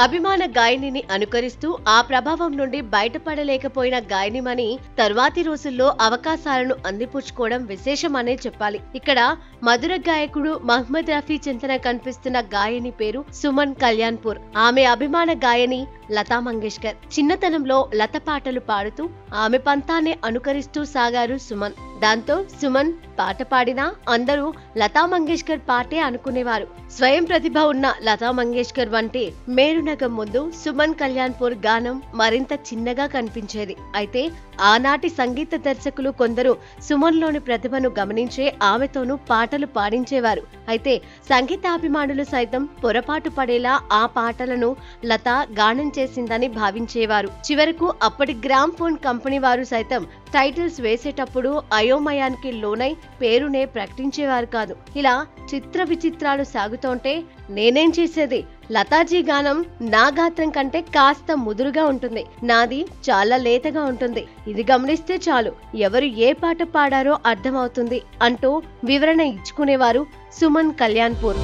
అభిమాన గాయనిని అనుకరిస్తూ ఆ ప్రభావం నుండి బయటపడలేకపోయిన గాయనిమణి తర్వాతి రోజుల్లో అవకాశాలను అందిపుచ్చుకోవడం విశేషమనే చెప్పాలి. ఇక్కడ మధుర గాయకుడు మహ్మద్ రఫీ చింతన కనిపిస్తున్న గాయని పేరు సుమన్ కళ్యాణ్పూర్. ఆమె అభిమాన గాయని లతా మంగేష్కర్. చిన్నతనంలో లత పాటలు పాడుతూ ఆమె పంతాన్ని అనుకరిస్తూ సాగారు సుమన్. దాంతో సుమన్ పాట పాడినా అందరూ లతా మంగేష్కర్ పాటే అనుకునేవారు. స్వయం ప్రతిభ ఉన్న లతా మంగేష్కర్ వంటి మేరునగం ముందు సుమన్ కళ్యాణ్పూర్ గానం మరింత చిన్నగా కనిపించేది. అయితే ఆనాటి సంగీత దర్శకులు కొందరు సుమన్లోని ప్రతిభను గమనించే ఆమెతోనూ పాటలు పాడించేవారు. అయితే సంగీతాభిమానులు సైతం పొరపాటు పడేలా ఆ పాటలను లత గానం చేసిందని భావించేవారు. చివరకు అప్పటి గ్రామ్ ఫోన్ కంపెనీ వారు సైతం టైటిల్స్ వేసేటప్పుడు అయోమయానికి లోనై పేరునే ప్రకటించేవారు కాదు. ఇలా చిత్ర విచిత్రాలు సాగుతోంటే నేనేం చేసేది? లతాజీ గానం నా గాత్రం కంటే కాస్త ముదురుగా ఉంటుంది, నాది చాలా లేతగా ఉంటుంది. ఇది గమనిస్తే చాలు ఎవరు ఏ పాట పాడారో అర్థమవుతుంది అంటూ వివరణ ఇచ్చుకునేవారు సుమన్ కళ్యాణ్పూర్.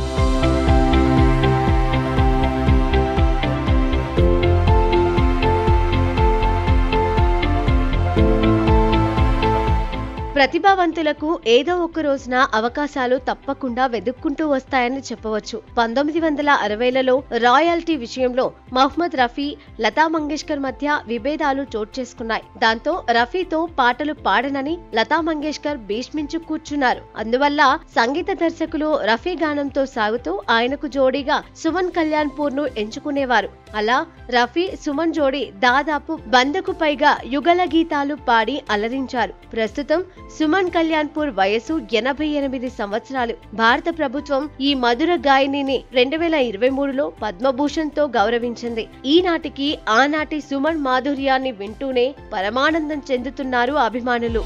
ప్రతిభావంతులకు ఏదో ఒక రోజున అవకాశాలు తప్పకుండా వెతుక్కుంటూ వస్తాయని చెప్పవచ్చు. 1960లలో రాయల్టీ విషయంలో మహ్మద్ రఫీ, లతా మంగేష్కర్ మధ్య విభేదాలు చోటు చేసుకున్నాయి. దాంతో రఫీతో పాటలు పాడనని లతా మంగేష్కర్ భీష్మించు కూర్చున్నారు. అందువల్ల సంగీత దర్శకులు రఫీ గానంతో సాగుతూ ఆయనకు జోడీగా సుమన్ కళ్యాణ్పూర్ ను ఎంచుకునేవారు. అలా రఫీ సుమన్ జోడీ దాదాపు 100కు పైగా యుగల గీతాలు పాడి అలరించారు. ప్రస్తుతం సుమన్ కళ్యాణ్పూర్ వయసు 88 సంవత్సరాలు. భారత ప్రభుత్వం ఈ మధుర గాయనిని 2023లో పద్మభూషణ్ తో గౌరవించింది. ఈనాటికి ఆనాటి సుమన్ మాధుర్యాన్ని వింటూనే పరమానందం చెందుతున్నారు అభిమానులు.